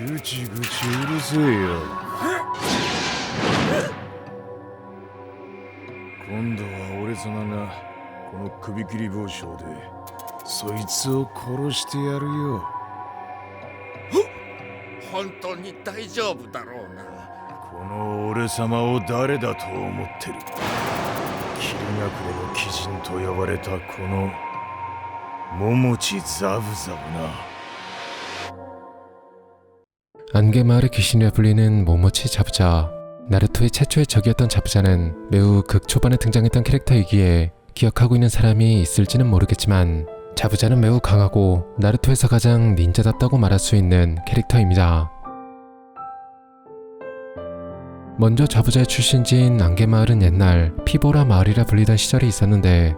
ぐちぐちうるせえよ。今度は俺様がこの首切り包丁でそいつを殺してやるよ。本当に大丈夫だろうな。この俺様を誰だと思ってる。霧隠れの鬼人と呼ばれたこの桃地ザブザブな。 안개마을의 귀신이라 불리는 모모치 자부자. 나루토의 최초의 적이었던 자부자는 매우 극초반에 등장했던 캐릭터이기에 기억하고 있는 사람이 있을지는 모르겠지만 자부자는 매우 강하고 나루토에서 가장 닌자답다고 말할 수 있는 캐릭터입니다. 먼저 자부자의 출신지인 안개마을은 옛날 피보라 마을이라 불리던 시절이 있었는데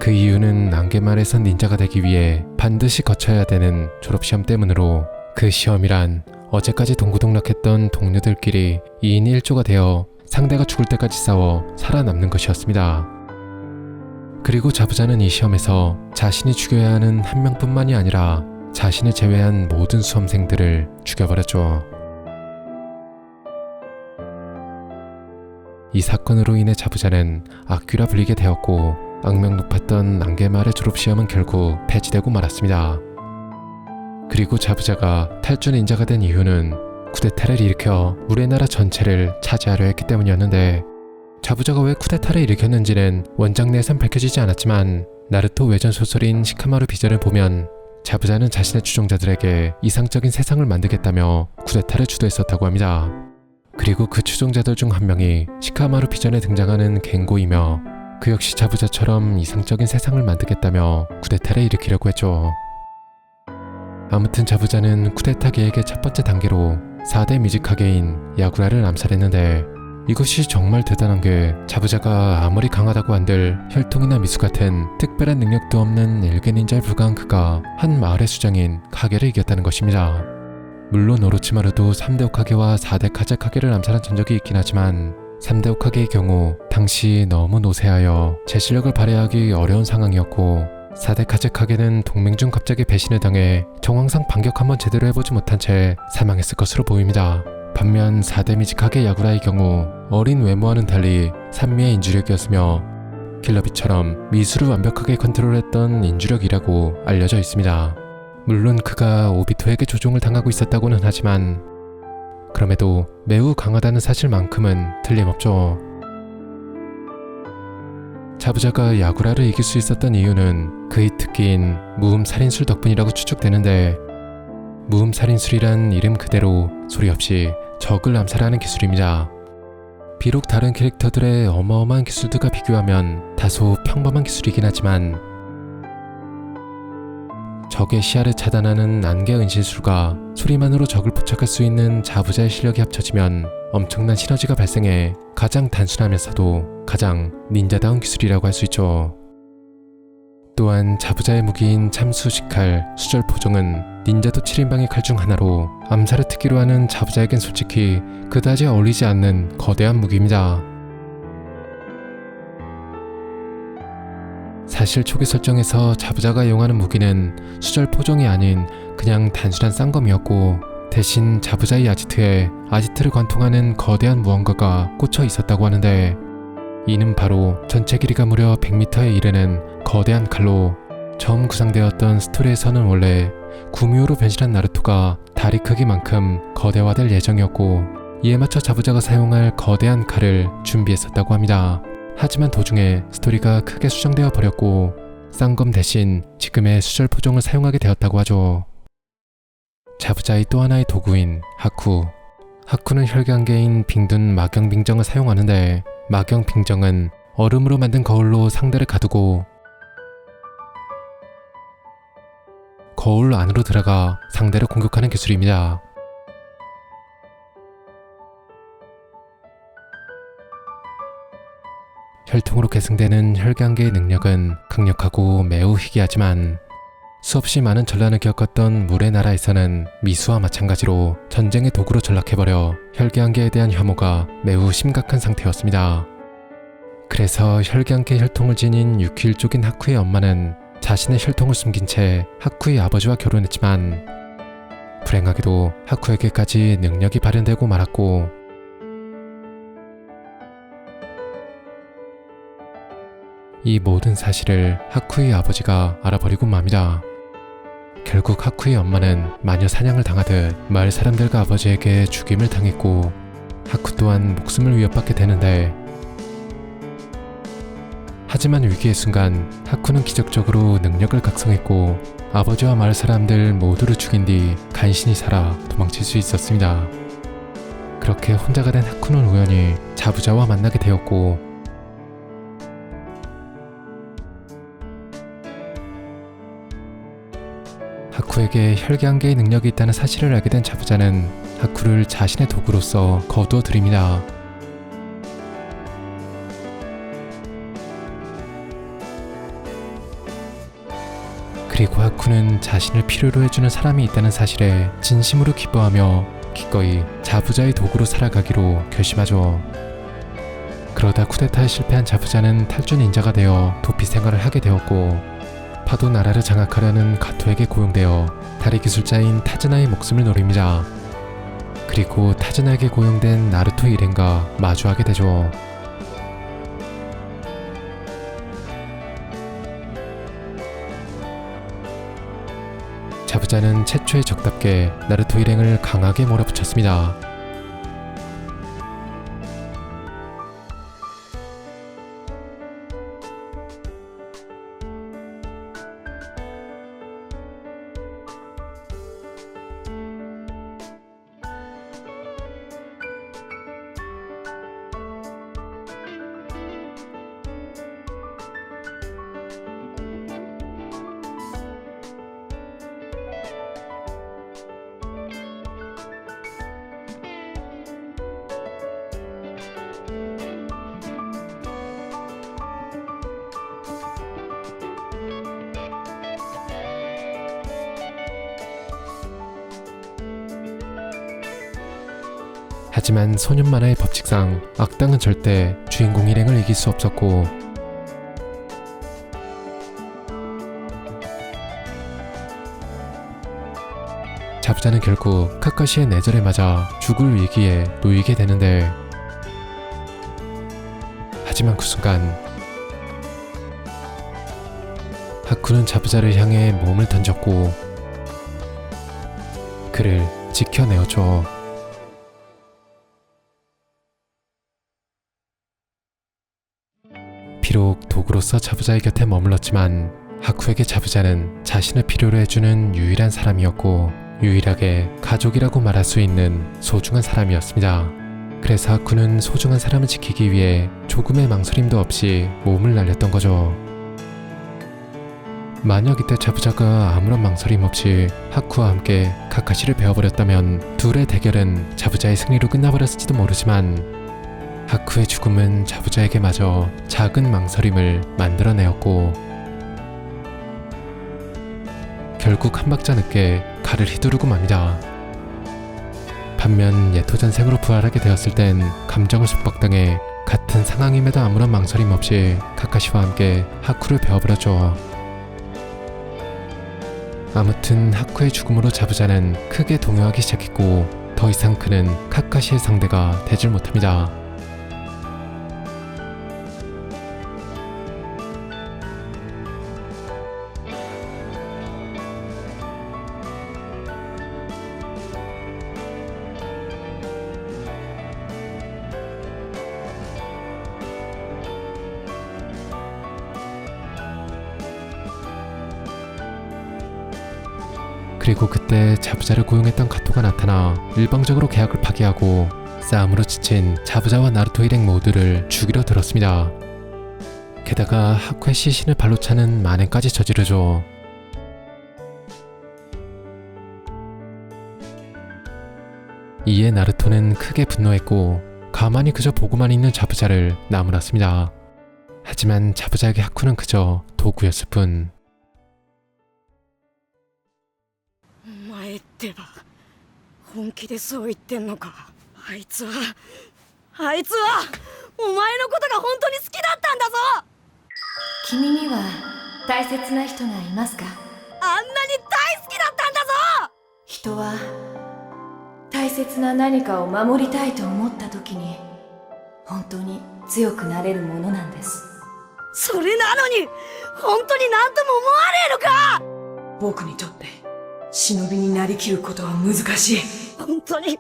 그 이유는 안개마을에선 닌자가 되기 위해 반드시 거쳐야 되는 졸업시험 때문으로 그 시험이란 어제까지 동고동락했던 동료들끼리 2인 1조가 되어 상대가 죽을 때까지 싸워 살아남는 것이었습니다. 그리고 자부자는 이 시험에서 자신이 죽여야 하는 한 명뿐만이 아니라 자신을 제외한 모든 수험생들을 죽여버렸죠. 이 사건으로 인해 자부자는 악귀라 불리게 되었고 악명 높았던 안개마을의 졸업시험은 결국 폐지되고 말았습니다. 그리고 자부자가 탈주 닌자가 된 이유는 쿠데타를 일으켜 우리나라 전체를 차지하려 했기 때문이었는데 자부자가 왜 쿠데타를 일으켰는지는 원작 내에선 밝혀지지 않았지만 나루토 외전 소설인 시카마루 비전을 보면 자부자는 자신의 추종자들에게 이상적인 세상을 만들겠다며 쿠데타를 주도했었다고 합니다. 그리고 그 추종자들 중 한 명이 시카마루 비전에 등장하는 겐고이며 그 역시 자부자처럼 이상적인 세상을 만들겠다며 쿠데타를 일으키려고 했죠. 아무튼 자부자는 쿠데타 계획의 첫 번째 단계로 4대 미즈카게인 야구라를 암살했는데 이것이 정말 대단한 게 자부자가 아무리 강하다고 한들 혈통이나 미수 같은 특별한 능력도 없는 일개 닌자에 불과한 그가 한 마을의 수장인 카게를 이겼다는 것입니다. 물론 오로치마루도 3대 호카게와 4대 카제 카게를 암살한 전적이 있긴 하지만 3대 호카게의 경우 당시 너무 노쇠하여 제 실력을 발휘하기 어려운 상황이었고 4대 카제 카게는 동맹 중 갑자기 배신을 당해 정황상 반격 한번 제대로 해보지 못한 채 사망했을 것으로 보입니다. 반면 4대 미즈카게 야구라의 경우 어린 외모와는 달리 산미의 인주력이었으며 킬러비처럼 미수를 완벽하게 컨트롤했던 인주력이라고 알려져 있습니다. 물론 그가 오비토에게 조종을 당하고 있었다고는 하지만 그럼에도 매우 강하다는 사실만큼은 틀림없죠. 자부자가 야구라를 이길 수 있었던 이유는 그의 특기인 무음살인술 덕분이라고 추측되는데 무음살인술이란 이름 그대로 소리 없이 적을 암살하는 기술입니다. 비록 다른 캐릭터들의 어마어마한 기술들과 비교하면 다소 평범한 기술이긴 하지만 적의 시야를 차단하는 안개 은신술과 소리만으로 적을 포착할 수 있는 자부자의 실력이 합쳐지면 엄청난 시너지가 발생해 가장 단순하면서도 가장 닌자다운 기술이라고 할 수 있죠. 또한 자부자의 무기인 참수식칼, 수절포종은 닌자도 7인방의 칼 중 하나로 암살을 특기로 하는 자부자에겐 솔직히 그다지 어울리지 않는 거대한 무기입니다. 사실 초기 설정에서 자부자가 이용하는 무기는 수절포종이 아닌 그냥 단순한 쌍검이었고 대신 자부자의 아지트에 아지트를 관통하는 거대한 무언가가 꽂혀 있었다고 하는데 이는 바로 전체 길이가 무려 100m에 이르는 거대한 칼로 처음 구상되었던 스토리에서는 원래 구미호로 변신한 나루토가 다리 크기만큼 거대화될 예정이었고 이에 맞춰 자부자가 사용할 거대한 칼을 준비했었다고 합니다. 하지만 도중에 스토리가 크게 수정되어 버렸고 쌍검 대신 지금의 수절포종을 사용하게 되었다고 하죠. 자부자의 또 하나의 도구인 하쿠. 하쿠는 혈기한계인 빙둔 마경빙정을 사용하는데 마경빙정은 얼음으로 만든 거울로 상대를 가두고 거울 안으로 들어가 상대를 공격하는 기술입니다. 혈통으로 계승되는 혈기한계의 능력은 강력하고 매우 희귀하지만 수없이 많은 전란을 겪었던 물의 나라에서는 미수와 마찬가지로 전쟁의 도구로 전락해버려 혈기한계에 대한 혐오가 매우 심각한 상태였습니다. 그래서 혈기한계 혈통을 지닌 유키일족인 하쿠의 엄마는 자신의 혈통을 숨긴 채 하쿠의 아버지와 결혼했지만 불행하게도 하쿠에게까지 능력이 발현되고 말았고, 이 모든 사실을 하쿠의 아버지가 알아버리고 맙니다. 결국 하쿠의 엄마는 마녀 사냥을 당하듯 마을 사람들과 아버지에게 죽임을 당했고, 하쿠 또한 목숨을 위협받게 되는데, 하지만 위기의 순간 하쿠는 기적적으로 능력을 각성했고 아버지와 마을 사람들 모두를 죽인 뒤 간신히 살아 도망칠 수 있었습니다. 그렇게 혼자가 된 하쿠는 우연히 자부자와 만나게 되었고, 하쿠에게 혈기 한 개의 능력이 있다는 사실을 알게 된 자부자는 하쿠를 자신의 도구로서 거두어 들입니다. 그리고 하쿠는 자신을 필요로 해주는 사람이 있다는 사실에 진심으로 기뻐하며 기꺼이 자부자의 도구로 살아가기로 결심하죠. 그러다 쿠데타에 실패한 자부자는 탈주 닌자가 되어 도피 생활을 하게 되었고, 파도 나라를 장악하려는 가토에게 고용되어 다리 기술자인 타즈나의 목숨을 노립니다. 그리고 타즈나에게 고용된 나루토 일행과 마주하게 되죠. 자부자는 최초의 적답게 나루토 일행을 강하게 몰아붙였습니다. 하지만 소년 만화의 법칙상 악당은 절대 주인공 일행을 이길 수 없었고, 자부자는 결국 카카시의 내절에 맞아 죽을 위기에 놓이게 되는데, 하지만 그 순간 하쿠는 자부자를 향해 몸을 던졌고 그를 지켜내었죠. 비록 도구로서 자부자의 곁에 머물렀지만 하쿠에게 자부자는 자신을 필요로 해주는 유일한 사람이었고, 유일하게 가족이라고 말할 수 있는 소중한 사람이었습니다. 그래서 하쿠는 소중한 사람을 지키기 위해 조금의 망설임도 없이 몸을 날렸던 거죠. 만약 이때 자부자가 아무런 망설임 없이 하쿠와 함께 카카시를 베어버렸다면 둘의 대결은 자부자의 승리로 끝나버렸을지도 모르지만, 하쿠의 죽음은 자부자에게 마저 작은 망설임을 만들어내었고, 결국 한 박자 늦게 칼을 휘두르고 맙니다. 반면 예토전생으로 부활하게 되었을 땐 감정을 속박당해 같은 상황임에도 아무런 망설임 없이 카카시와 함께 하쿠를 베어버렸죠. 아무튼 하쿠의 죽음으로 자부자는 크게 동요하기 시작했고, 더 이상 그는 카카시의 상대가 되질 못합니다. 그리고 그때 자부자를 고용했던 가토가 나타나 일방적으로 계약을 파기하고 싸움으로 지친 자부자와 나루토 일행 모두를 죽이려 들었습니다. 게다가 하쿠의 시신을 발로 차는 만행까지 저지르죠. 이에 나루토는 크게 분노했고 가만히 그저 보고만 있는 자부자를 나무랐습니다. 하지만 자부자에게 하쿠는 그저 도구였을 뿐. お前ってば本気でそう言ってんのか。あいつはお前のことが本当に好きだったんだぞ。君には大切な人がいますか？あんなに大好きだったんだぞ。人は大切な何かを守りたいと思った時に本当に強くなれるものなんです。それなのに本当に何とも思わねえのか。僕にとって忍びになりきることは難しい。本当に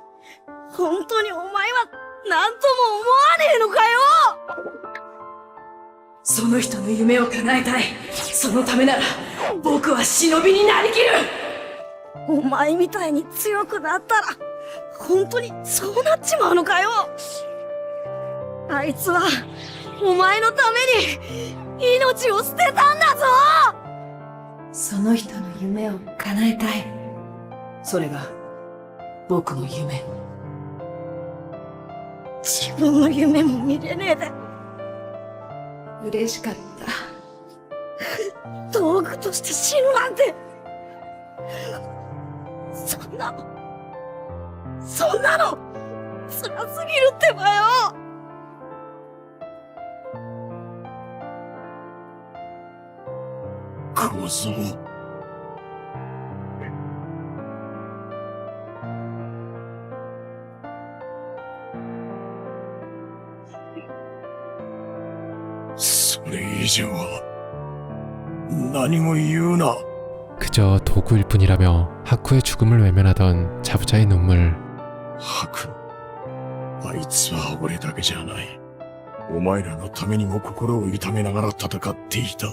お前は何とも思わねえのかよ。その人の夢を叶えたい。そのためなら僕は忍びになりきる。お前みたいに強くなったら本当にそうなっちまうのかよ。あいつはお前のために命を捨てたんだぞ。その人の夢を叶えたい。それが僕の夢。自分の夢も見れねえで嬉しかった。道具として死ぬなんて、そんなの辛すぎるってばよ。小僧、それ以上は何も言うな。 그저 도구일 뿐이라며 하쿠의 죽음을 외면하던 자부자의 눈물. ハク、あいつは俺だけじゃない。お前らのためにも心を痛めながら戦っていた。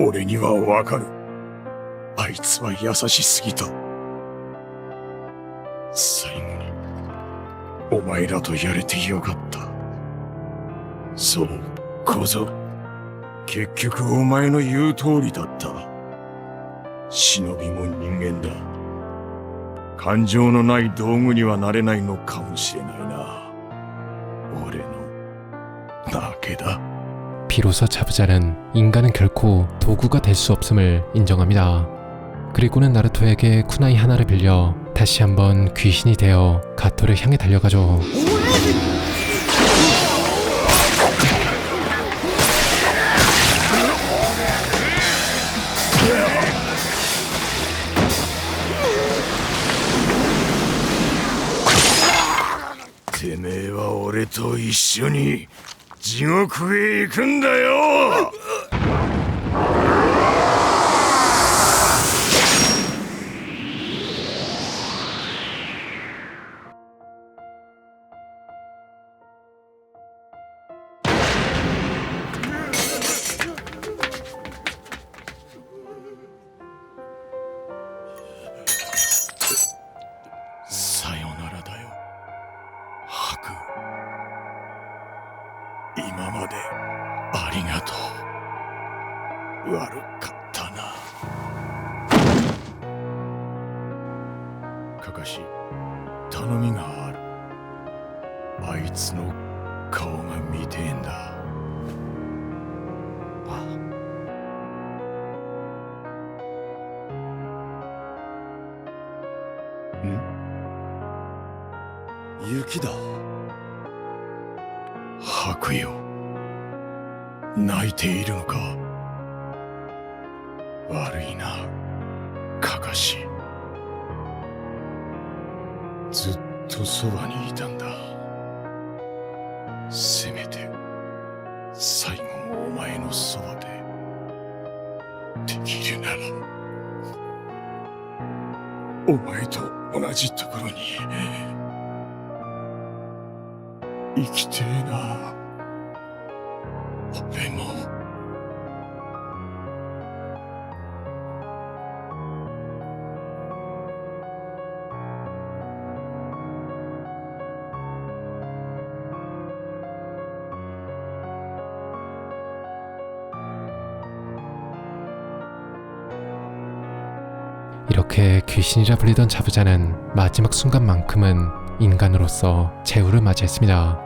俺にはわかる。あいつは優しすぎた。最後にお前らとやれてよかった。そう、小僧。結局お前の言う通りだった。忍びも人間だ。感情のない道具にはなれないのかもしれないな。俺のだけだ。 비로소 자부자는 인간은 결코 도구가 될 수 없음을 인정합니다. 그리고는 나루토에게 쿠나이 하나를 빌려 다시 한번 귀신이 되어 가토를 향해 달려가죠.てめえは俺と一緒に地獄へ行くんだよ。さよならだよ、ハク。今までありがとう。悪かったな。かかし、頼みがある。あいつの顔が見てえんだ。雪だ。ハクよ、泣いているのか。悪いな、カカシ。ずっとそばにいたんだ。せめて最後もお前のそばでできるなら、お前と同じところに生きてえな、俺も。이렇게 귀신이라 불리던 자부자는 마지막 순간만큼은 인간으로서 제후를 맞이했습니다.